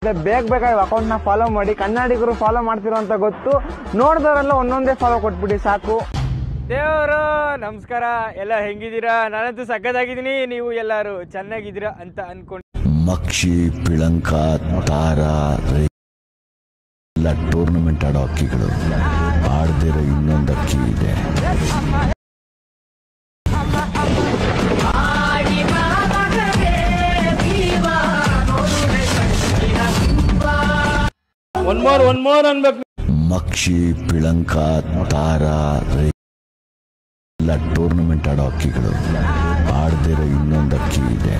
ಬೇಗ ಬೇಗ ಅಕೌಂಟ್ ನ ಫಾಲೋ ಮಾಡಿ, ಕನ್ನಡಿಗರು ಫಾಲೋ ಮಾಡ್ತಿರೋ ಅಂತ ಗೊತ್ತು, ನೋಡಿದವರೆಲ್ಲ ಒಂದೊಂದೇ ಫಾಲೋ ಕೊಟ್ಬಿಡಿ ಸಾಕು. ದೇವರು ನಮಸ್ಕಾರ, ಎಲ್ಲ ಹೆಂಗಿದ್ದೀರಾ? ನಾನಂತೂ ಸಕ್ಕತ್ತಾಗಿದ್ದೀನಿ, ನೀವು ಎಲ್ಲರೂ ಚೆನ್ನಾಗಿದ್ದೀರಾ ಅಂತ ಅನ್ಕೊಂಡು. ಮಕ್ಷಿ, ಪಿಳಂಕ, ತಾರಾ ಎಲ್ಲ ಟೂರ್ನಮೆಂಟ್ ಆಡೋ ಅಕ್ಕಿಗಳು. ಆಡದಿರೋ ಇನ್ನೊಂದು ಅಕ್ಕಿ ಇದೆ. ಒನ್ ಮೋರ್ ಅನ್ಬೇಕು. ಮಕ್ಷಿ, ಪಿಳಂಕ, ತಾರಾ ಎಲ್ಲ ಟೂರ್ನಮೆಂಟ್ ಆಡೋ ಅಕ್ಕಿಗಳು. ಆಡದಿರೋ ಇನ್ನೊಂದು ಅಕ್ಕಿ ಇದೆ.